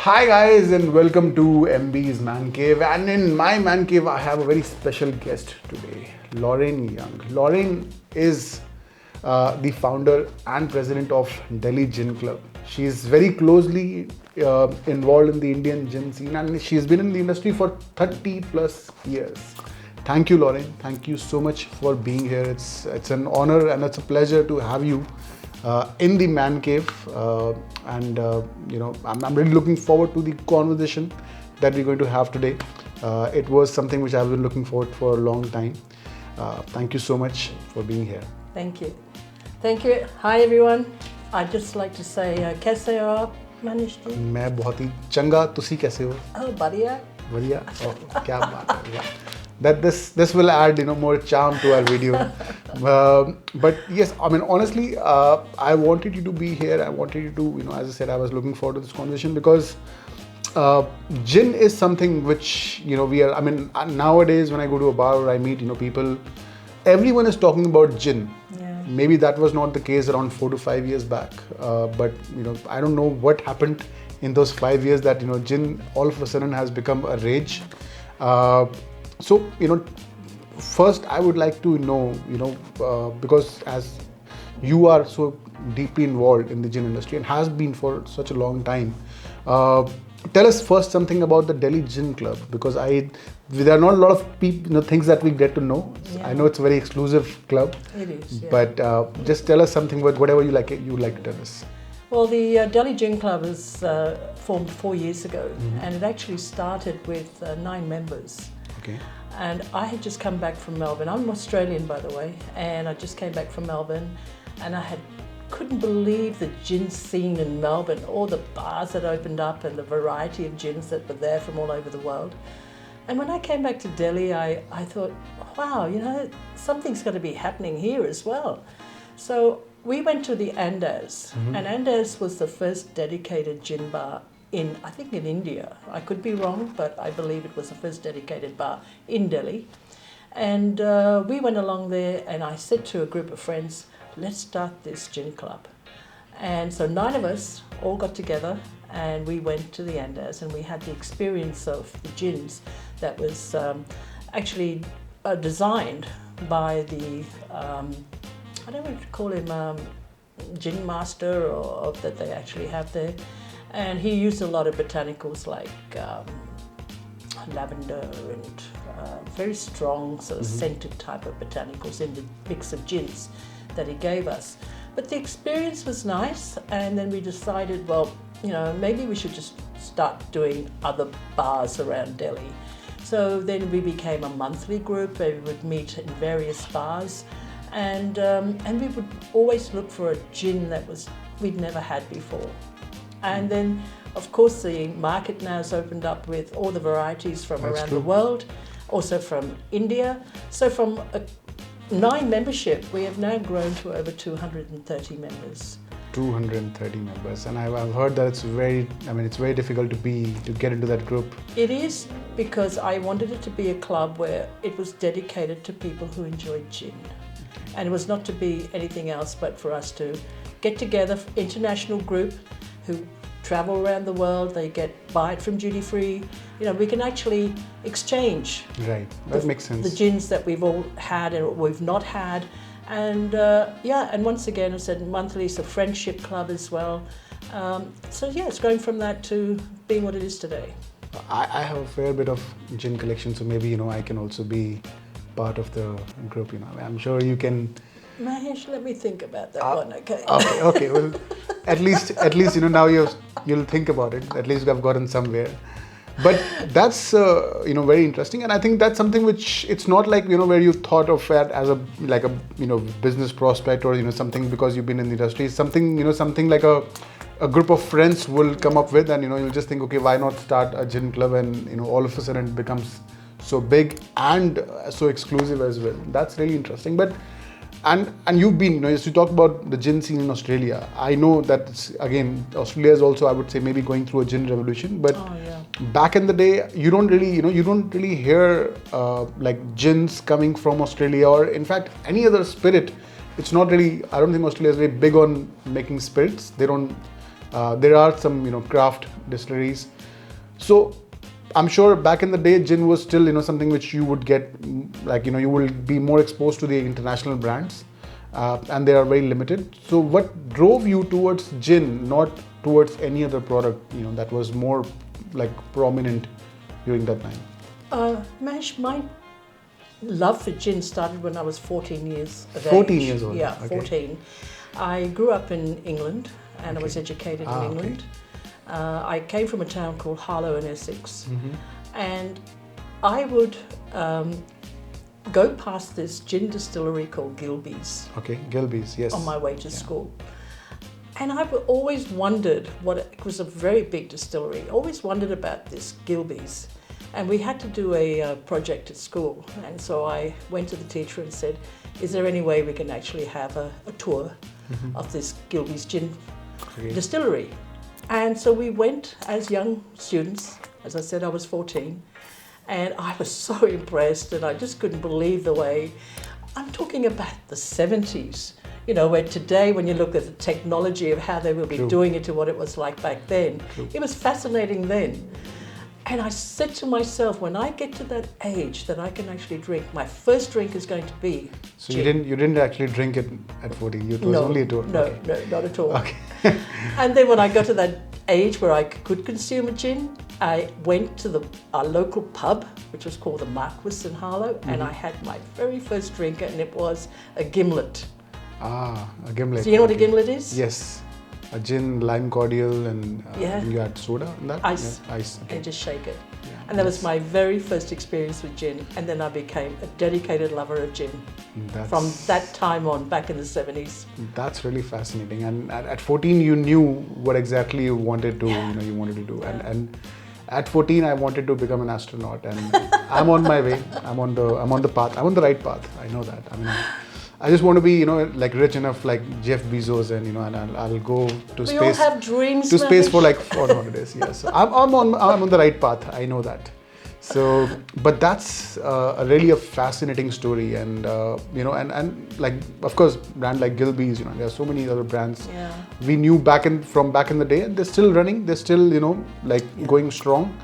Hi guys and welcome to MB's Man Cave, and in my Man Cave I have a very special guest today, Lorraine Young. Lorraine is the founder and president of Delhi Gin Club. She is very closely involved in the Indian gin scene and she's been in the industry for 30 plus years. Thank you, Lorraine. Thank you so much for being here. It's an honor and it's a pleasure to have you in the Man Cave, I'm really looking forward to the conversation that we're going to have today. It was something which I've been looking forward for a long time. Thank you so much for being here. Thank you. Thank you. Hi everyone. I'd just like to say, कैसे हो आप मनीष जी? मैं बहुत ही चंगा, तुसी कैसे हो? Oh, बढ़िया. बढ़िया. Oh, क्या बात है. Yeah. That this will add more charm to our video. But yes, I mean honestly, I wanted you to be here. I wanted you to, as I said, I was looking forward to this conversation because gin is something which we are. I mean nowadays when I go to a bar or I meet people, everyone is talking about gin. Yeah. Maybe that was not the case around 4 to 5 years back. But I don't know what happened in those 5 years that gin all of a sudden has become a rage. So, first I would like to know, because as you are so deeply involved in the gin industry and has been for such a long time, tell us first something about the Delhi Gin Club, because there are not a lot of people, things that we get to know. Yeah. I know it's a very exclusive club. It is, yeah. But just tell us something, whatever you like to tell us. Well, the Delhi Gin Club was formed 4 years ago, and it actually started with 9 members. Okay. And I had just come back from Melbourne. I'm Australian, by the way, and I just came back from Melbourne, and couldn't believe the gin scene in Melbourne, all the bars that opened up and the variety of gins that were there from all over the world. And when I came back to Delhi, I thought, wow, something's got to be happening here as well. So we went to the Andaz, and Andaz was the first dedicated gin bar in India. I could be wrong, but I believe it was the first dedicated bar in Delhi. And we went along there and I said to a group of friends, let's start this gin club. And so 9 of us all got together and we went to the Andaz and we had the experience of the gins that was actually designed by the, I don't know what to call him, gin master or that they actually have there. And he used a lot of botanicals like lavender and very strong sort of scented type of botanicals in the mix of gins that he gave us. But the experience was nice, and then we decided, well, maybe we should just start doing other bars around Delhi. So then we became a monthly group where we would meet in various bars, and we would always look for a gin that we'd never had before. And then, of course, the market now has opened up with all the varieties from around the world, also from India. So from 9 membership, we have now grown to over 230 members. 230 members, and I've heard that it's very difficult to get into that group. It is, because I wanted it to be a club where it was dedicated to people who enjoyed gin. And it was not to be anything else but for us to get together, international group, who travel around the world, they buy it from duty free. We can actually exchange. Right, that makes sense. The gins that we've all had and what we've not had. And and once again, I said monthly, it's a friendship club as well. It's going from that to being what it is today. I have a fair bit of gin collection, so maybe, I can also be part of the group, I'm sure you can. Mahesh, let me think about that one, okay? Okay. Well, at least now you'll think about it. At least I've gotten somewhere. But that's very interesting, and I think that's something which it's not like where you thought of it as a business prospect or something because you've been in the industry. It's something something like a group of friends will come up with, and you'll just think, okay, why not start a gin club, and all of a sudden it becomes so big and so exclusive as well. That's really interesting. But and you've been, as you talk about the gin scene in Australia, I know that Australia is also, I would say, maybe going through a gin revolution. But back in the day, you don't really hear like gins coming from Australia, or in fact any other spirit. It's not really. I don't think Australia is very big on making spirits. They don't There are some, craft distilleries. So I'm sure back in the day, gin was still, something which you would get, like, you will be more exposed to the international brands, and they are very limited. So what drove you towards gin, not towards any other product, that was more like prominent during that time? Mash, my love for gin started when I was 14 years of age. 14 years old? Yeah, Okay. 14. I grew up in England and I was educated in England. I came from a town called Harlow in Essex, and I would go past this gin distillery called Gilbey's. Okay, Gilbey's, yes. On my way to school. And I've always wondered it was a very big distillery, always wondered about this Gilbey's. And we had to do a project at school. And so I went to the teacher and said, is there any way we can actually have a tour of this Gilbey's gin distillery? And so we went as young students. As I said, I was 14. And I was so impressed, and I just couldn't believe the way, I'm talking about the 70s, where today when you look at the technology of how they will be doing it to what it was like back then, it was fascinating then. And I said to myself, when I get to that age that I can actually drink, my first drink is going to be So gin. you didn't actually drink it at 14, it was only a tour? No, Okay. no, not at all. Okay. And then when I got to that age where I could consume a gin, I went to our local pub, which was called the Marquis in Harlow, and I had my very first drink, and it was a gimlet. A gimlet. Do you know what a gimlet is? Yes. A gin, lime cordial, and Yeah. you had soda in that? Ice. Yeah, ice. Okay. And just shake it. Yeah. And that was my very first experience with gin, and then I became a dedicated lover of gin. From that time on, back in the 70s. That's really fascinating. And at 14, you knew what exactly you wanted to, you wanted to do. And at 14, I wanted to become an astronaut, and I'm on my way. I'm on the path. I'm on the right path. I know that. I mean, I just want to be, like rich enough like Jeff Bezos, and and I'll go to space. We all have dreams. To space for like 400 days. Yes, so I'm on the right path. I know that. So, but that's really a fascinating story, and and like, of course, brand like Gilbey's, there are so many other brands we knew from back in the day, and they're still running. They're still going strong.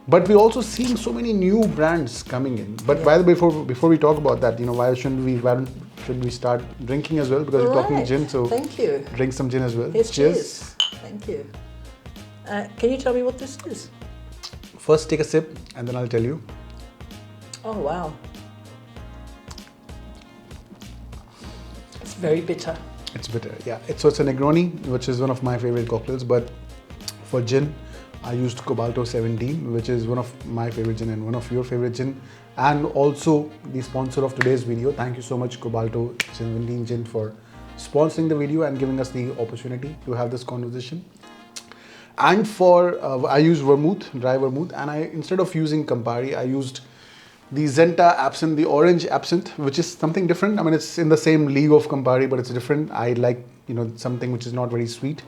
But we're also seeing so many new brands coming in. But by the way, before we talk about that, why should we start drinking as well? Because we're talking gin, so thank you. Drink some gin as well. Yes, cheers. Thank you. Can you tell me what this is? First, take a sip, and then I'll tell you. Oh wow! It's very bitter. It's bitter, yeah. So it's a Negroni, which is one of my favorite cocktails. But for gin, I used Cobalto 17, which is one of my favorite gin and one of your favorite gin, and also the sponsor of today's video. Thank you so much, Cobalto 17 Gin, for sponsoring the video and giving us the opportunity to have this conversation. And for I used vermouth, dry vermouth, and instead of using Campari, I used the Zenta absinthe, the orange absinthe, which is something different. I mean, it's in the same league of Campari, but it's different. I like something which is not very sweet.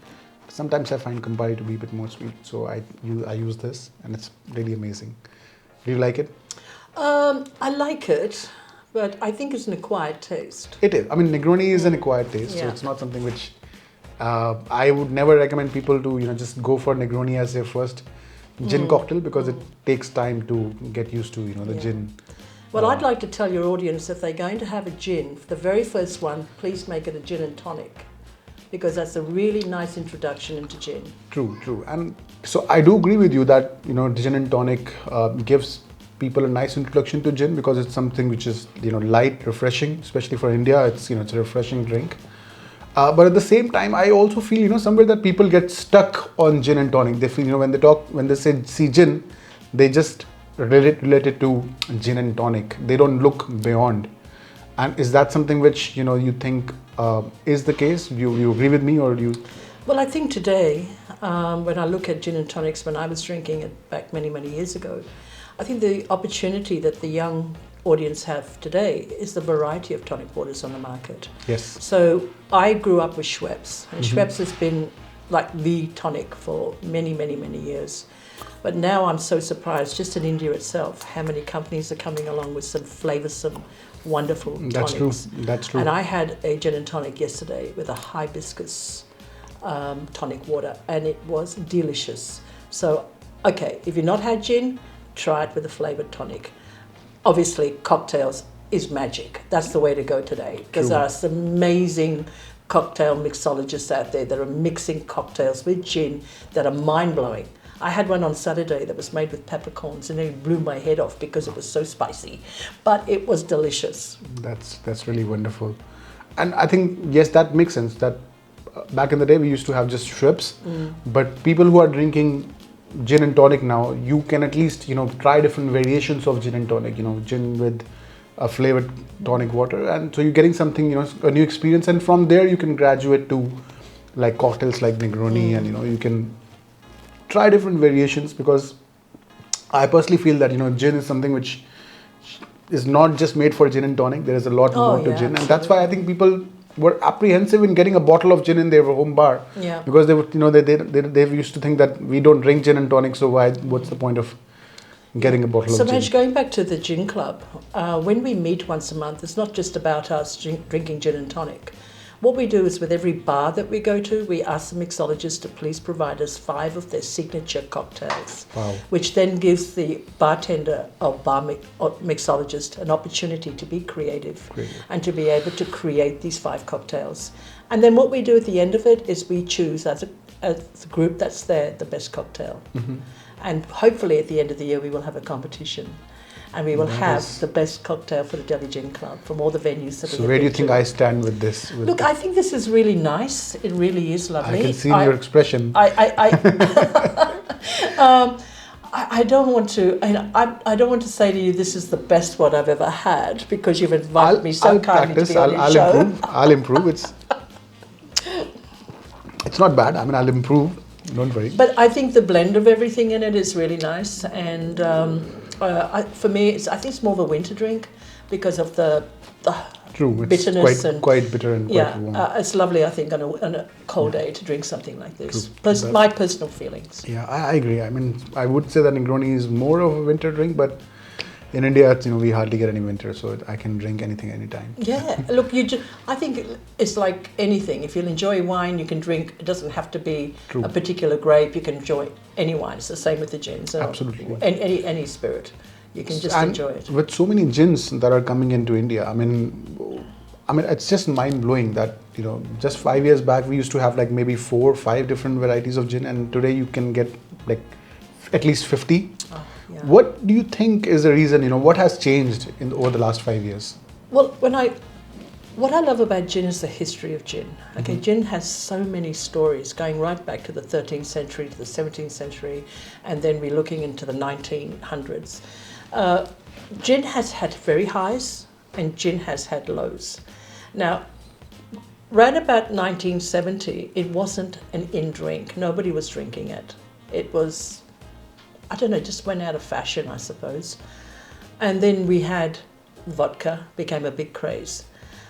Sometimes I find Campari to be a bit more sweet, so I use this, and it's really amazing. Do you like it? I like it, but I think it's an acquired taste. It is. I mean, Negroni is an acquired taste, so it's not something which I would never recommend people to just go for Negroni as their first gin cocktail, because it takes time to get used to the gin. Well, I'd like to tell your audience, if they're going to have a gin, the very first one, please make it a gin and tonic, because that's a really nice introduction into gin. True. And so I do agree with you that gin and tonic gives people a nice introduction to gin, because it's something which is light, refreshing, especially for India. It's it's a refreshing drink. But at the same time, I also feel somewhere that people get stuck on gin and tonic. They feel when they see gin, they just relate it to gin and tonic. They don't look beyond. And is that something which you think is the case? You agree with me, or do you? Well, I think today, when I look at gin and tonics, when I was drinking it back many years ago, I think the opportunity that the young audience have today is the variety of tonic waters on the market. Yes. So I grew up with Schweppes, and Schweppes has been like the tonic for many years. But now I'm so surprised, just in India itself, how many companies are coming along with some flavoursome, wonderful tonics. That's true. And I had a gin and tonic yesterday with a hibiscus tonic water, and it was delicious. So, okay, if you've not had gin, try it with a flavoured tonic. Obviously, cocktails is magic. That's the way to go today, because there are some amazing cocktail mixologists out there that are mixing cocktails with gin that are mind-blowing. I had one on Saturday that was made with peppercorns, and it blew my head off because it was so spicy, but it was delicious. That's really wonderful. And I think, yes, that makes sense, that back in the day we used to have just Schweppes, but people who are drinking gin and tonic now, you can at least, try different variations of gin and tonic, gin with a flavored tonic water, and so you're getting something, a new experience, and from there you can graduate to like cocktails like Negroni, and you can try different variations, because I personally feel that gin is something which is not just made for gin and tonic. There is a lot more to gin, absolutely. and that's why I think people were apprehensive in getting a bottle of gin in their home bar, because they would, they used to think that we don't drink gin and tonic, so what's the point of getting a bottle So, of gin? Raj, going back to the gin club, when we meet once a month, it's not just about us drinking gin and tonic. What we do is, with every bar that we go to, we ask the mixologists to please provide us 5 of their signature cocktails, Wow. which then gives the bartender or or mixologist an opportunity to be creative and to be able to create these 5 cocktails. And then what we do at the end of it is we choose as a group that's there the best cocktail. And hopefully at the end of the year we will have a competition. And we will have the best cocktail for the Delhi Gin Club from all the venues that So where do you think I stand with this? Look, I think this is really nice. It really is lovely. I can see in your expression. I don't want to. I don't want to say to you this is the best one I've ever had, because you've invited me so kindly to be on your show. I'll improve. It's not bad. I mean, I'll improve. Don't worry. But I think the blend of everything in it is really nice, and for me, I think it's more of a winter drink because of the True, it's bitterness quite bitter and quite warm. it's lovely. I think on a cold day to drink something like this. True. My personal feelings. Yeah, I agree. I mean, I would say that Negroni is more of a winter drink, but in India, we hardly get any winter, so I can drink anything anytime. Yeah, look, I think it's like anything. If you'll enjoy wine, you can drink. It doesn't have to be a particular grape. You can enjoy any wine. It's the same with the gins. Absolutely. Any spirit. You can just enjoy it. With so many gins that are coming into India, I mean, it's just mind-blowing that, just 5 years back, we used to have like maybe 4 or 5 different varieties of gin, and today you can get like at least 50. Yeah. What do you think is the reason, what has changed over the last 5 years? Well, what I love about gin is the history of gin. Okay, gin has so many stories going right back to the 13th century, to the 17th century, and then we're looking into the 1900s. Gin has had very highs and gin has had lows. Now, right about 1970, it wasn't an in drink. Nobody was drinking it. It was, I don't know, just went out of fashion, I suppose. And then we had vodka, became a big craze.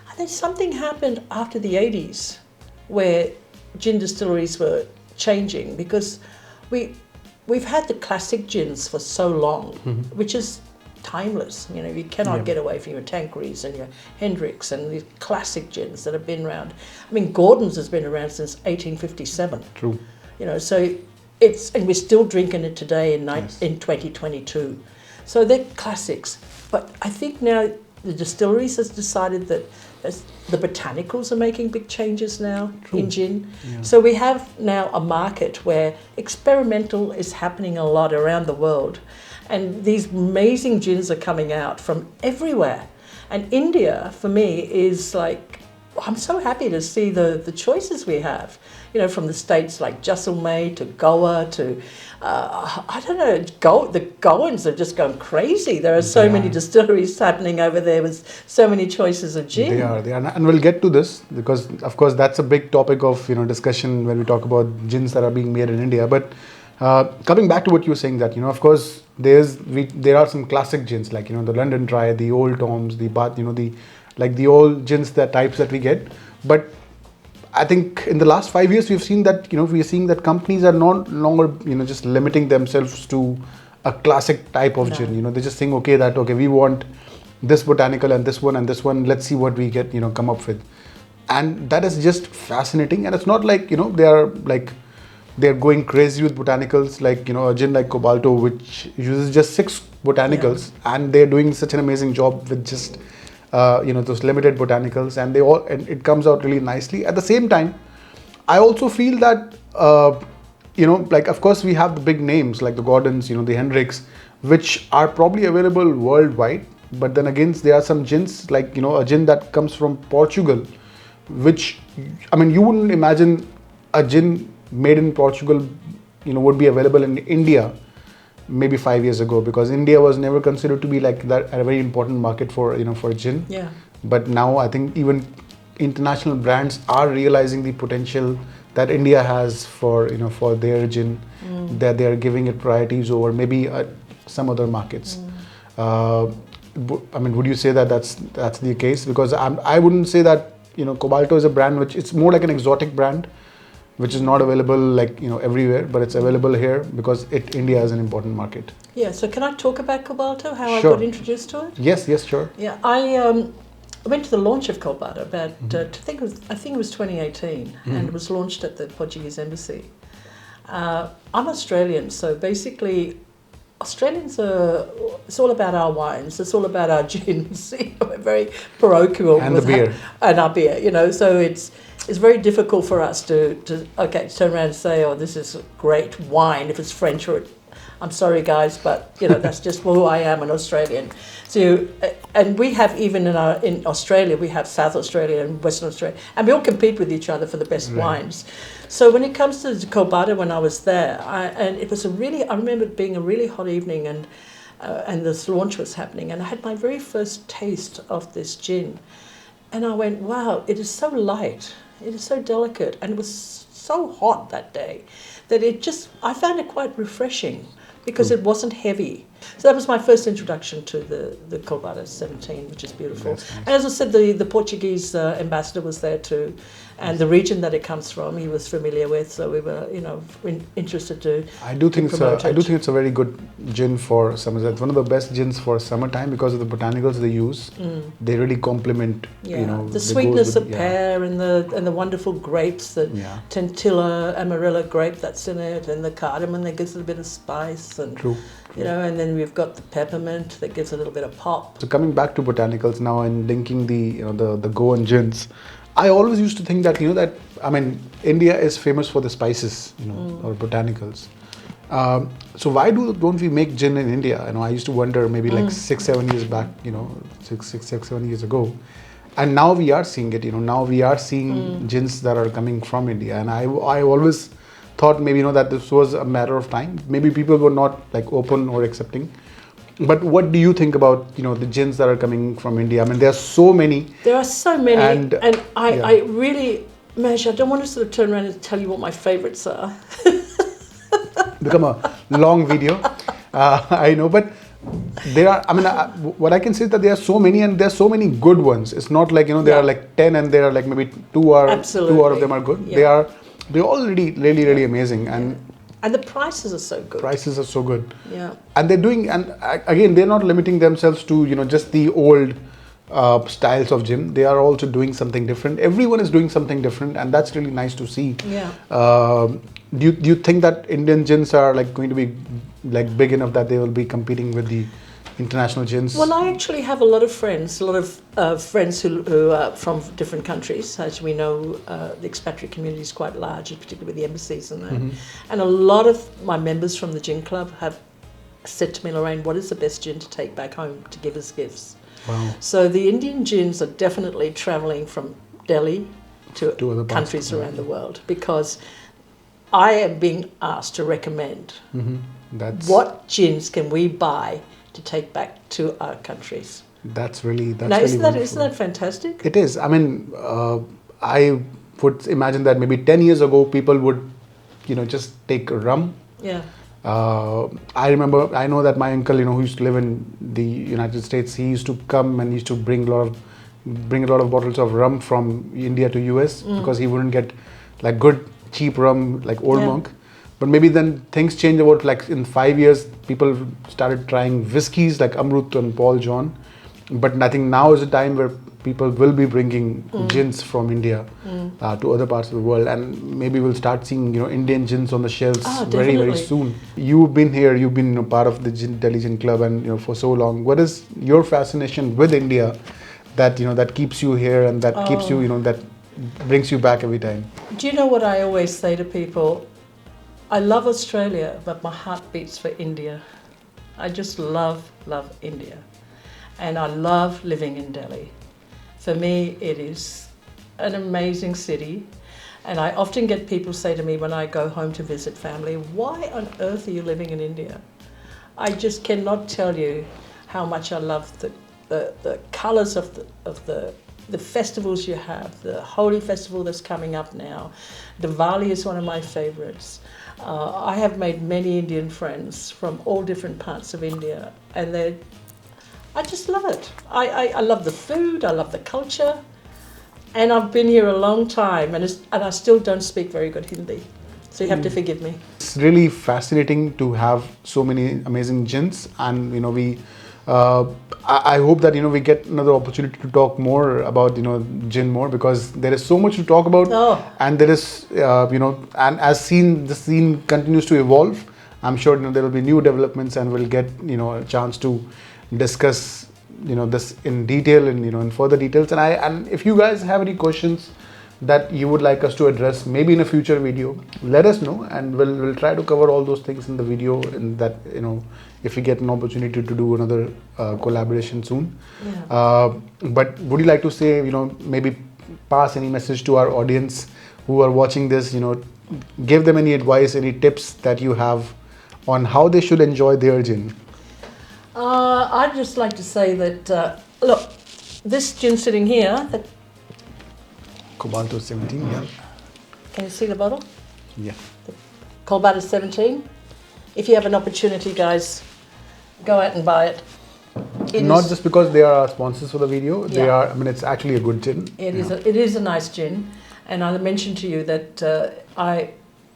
And then something happened after the 80s where gin distilleries were changing, because we've had the classic gins for so long, which is timeless. You cannot get away from your Tanquerays and your Hendricks and these classic gins that have been around. I mean, Gordon's has been around since 1857. True. So and we're still drinking it today in 2022. So they're classics. But I think now the distilleries has decided that the botanicals are making big changes now in gin. Yeah. So we have now a market where experimental is happening a lot around the world. And these amazing gins are coming out from everywhere. And India, for me, is like, I'm so happy to see the choices we have. From the states like Jaisalmer to Goa to, I don't know, the Goans are just going crazy. There are so many distilleries happening over there with so many choices of gin. They are. And we'll get to this because, of course, that's a big topic of discussion when we talk about gins that are being made in India. But coming back to what you were saying, that, of course, there are some classic gins like, the London Dry, the Old Toms, the Bath, the old gins, the types that we get. But I think in the last 5 years, we've seen that, we're seeing that companies are no longer, just limiting themselves to a classic type of gin. They're just saying, okay, we want this botanical and this one, let's see what we get, come up with. and that is just fascinating. And it's not like, they're going crazy with botanicals, like, a gin like Cobalto, which uses just 6 botanicals, and they're doing such an amazing job with just those limited botanicals, and it comes out really nicely. At the same time, I also feel that of course we have the big names like the Gordons, the Hendricks, which are probably available worldwide. But then again, there are some gins like, a gin that comes from Portugal, which, I mean, you wouldn't imagine a gin made in Portugal, would be available in India maybe 5 years ago, because India was never considered to be like that, a very important market for, for gin. Yeah. But now I think even international brands are realizing the potential that India has for, for their gin, that they are giving it priorities over maybe some other markets. I mean, would you say that that's the case? Because I wouldn't say that, Cobalto is a brand which, it's more like an exotic brand, which is not available like, everywhere, but it's available here because India is an important market. Yeah, so can I talk about Cobalto, how Sure. I got introduced to it? Yes, sure. Yeah, I went to the launch of Cobalto about, I think it was 2018, and it was launched at the Portuguese embassy. I'm Australian, so basically Australians it's all about our wines, it's all about our gins. We're very parochial. And the beer. And our beer, so it's very difficult for us to turn around and say, oh, this is great wine, if it's French or, I'm sorry guys, but that's just who I am, an Australian. So, and we have even in Australia, we have South Australia and Western Australia, and we all compete with each other for the best wines. So when it comes to Cobalto, when I was there, and it was I remember it being a really hot evening, and this launch was happening, and I had my very first taste of this gin, and I went, wow, it is so light, it is so delicate, and it was so hot that day that I found it quite refreshing, because it wasn't heavy. So that was my first introduction to the Cobalto 17, which is beautiful. Nice. And as I said, the Portuguese ambassador was there too, and the region that it comes from, he was familiar with. So we were, interested to. I do think promote I do it. think it's a very good gin for summer. It's one of the best gins for summertime because of the botanicals they use. They really complement. The sweetness of pear and the wonderful grapes, the Tentilla Amarilla grape that's in it, and the cardamom that gives it a bit of spice, and True. and then we've got the peppermint that gives a little bit of pop. So coming back to botanicals now and linking the Goan gins, I always used to think that India is famous for the spices, or botanicals. So why don't we make gin in India? I used to wonder maybe like 6-7 years back, 6-7 years ago, and now we are seeing it. Now we are seeing gins that are coming from India, and I always thought maybe that this was a matter of time. Maybe people were not like open or accepting. But what do you think about the gins that are coming from India? I mean, there are so many. There are so many, and yeah. I really, Mahesh, I don't want to sort of turn around and tell you what my favourites are. Become a long video, I know, but there are. What I can say is that there are so many, and there are so many good ones. It's not like there are like 10, and there are like maybe two out of them are good. Yeah. They're all really amazing, and the prices are so good. Prices are so good. Yeah. And they're doing, and again, they're not limiting themselves to just the old styles of gin. They are also doing something different. Everyone is doing something different, and that's really nice to see. Yeah. Do you think that Indian gins are like going to be like big enough that they will be competing with the international gins? Well, I actually have a lot of friends who are from different countries. As we know, the expatriate community is quite large, particularly with the embassies and that. And a lot of my members from the gin club have said to me, Lorraine, what is the best gin to take back home to give as gifts? Wow. So the Indian gins are definitely travelling from Delhi to other countries around the world, because I am being asked to recommend what gins can we buy to take back to our countries. That's really now, isn't that fantastic? It is. I mean, I would imagine that maybe 10 years ago people would, just take rum. Yeah. I know that my uncle, who used to live in the United States, he used to come and used to bring a lot of bottles of rum from India to US because he wouldn't get like good cheap rum like Old Monk. But maybe then things changed about like in 5 years, people started trying whiskies like Amrut and Paul John. But I think now is a time where people will be bringing gins from India to other parts of the world, and maybe we'll start seeing Indian gins on the shelves very Definitely. soon. You've been here, you've been part of the Delhi Gin Club, and for so long. What is your fascination with India that that keeps you here and that keeps you that brings you back every time? Do you know what I always say to people? I love Australia, but my heart beats for India. I just love India. And I love living in Delhi. For me, it is an amazing city. And I often get people say to me when I go home to visit family, why on earth are you living in India? I just cannot tell you how much I love the colours of the festivals you have. The Holi festival that's coming up now. Diwali is one of my favourites. I have made many Indian friends from all different parts of India, and I just love it. I love the food, I love the culture, and I've been here a long time, and I still don't speak very good Hindi, so you have to forgive me. It's really fascinating to have so many amazing gins, and I hope that we get another opportunity to talk more about gin more, because there is so much to talk about. And there is and as the scene continues to evolve, I'm sure there will be new developments, and we'll get a chance to discuss this in detail and in further details. And if you guys have any questions that you would like us to address, maybe in a future video, let us know, and we'll try to cover all those things in the video. And that if we get an opportunity to do another collaboration soon. But would you like to say maybe pass any message to our audience who are watching this? Give them any advice, any tips that you have on how they should enjoy their gin. I'd just like to say that look, this gin sitting here, Cobalto 17, yeah. Can you see the bottle? Yeah. Cobalto 17. If you have an opportunity, guys, go out and buy it. Not just because they are our sponsors for the video. They are. I mean, it's actually a good gin. It is a nice gin, and I mentioned to you that I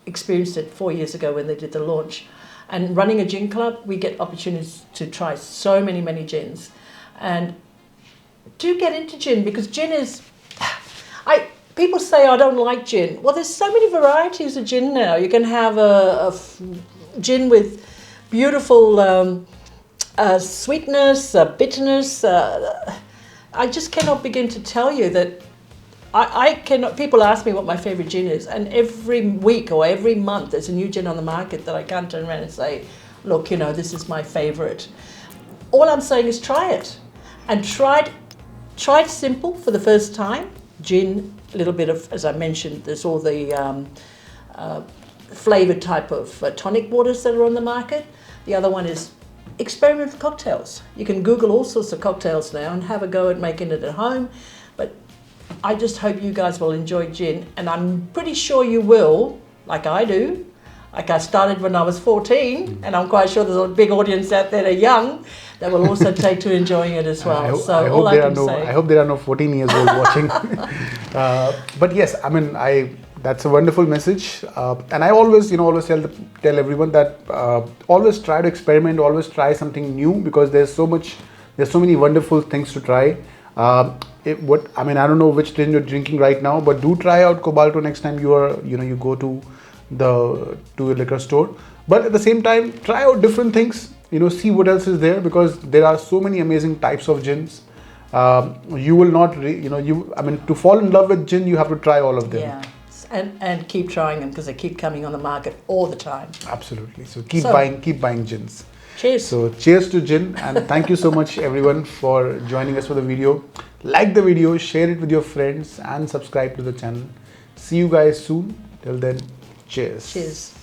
experienced it 4 years ago when they did the launch. And running a gin club, we get opportunities to try so many gins, and do get into gin, because gin is. People say I don't like gin. Well, there's so many varieties of gin now. You can have a gin with beautiful sweetness, bitterness. I just cannot begin to tell you that I cannot. People ask me what my favourite gin is, and every week or every month there's a new gin on the market that I can't turn around and say, look, this is my favourite. All I'm saying is try it, and try it simple for the first time. Gin, a little bit of, as I mentioned, there's all the flavoured type of tonic waters that are on the market. The other one is experiment with cocktails. You can Google all sorts of cocktails now and have a go at making it at home. But I just hope you guys will enjoy gin, and I'm pretty sure you will, like I do. Like I started when I was 14, and I'm quite sure there's a big audience out there that are young that will also take to enjoying it as well. I hope there are no 14 years old watching. But yes, I mean, that's a wonderful message, and I always tell everyone that always try to experiment, always try something new, because there's so many wonderful things to try. I don't know which gin you're drinking right now, but do try out Cobalto next time you go to a liquor store. But at the same time, try out different things. See what else is there, because there are so many amazing types of gins. You will not, to fall in love with gin, you have to try all of them. Yeah, and keep trying them, because they keep coming on the market all the time. Absolutely. So keep buying gins. Cheers. So cheers to gin, and thank you so much everyone for joining us for the video. Like the video, share it with your friends, and subscribe to the channel. See you guys soon. Till then, cheers. Cheers.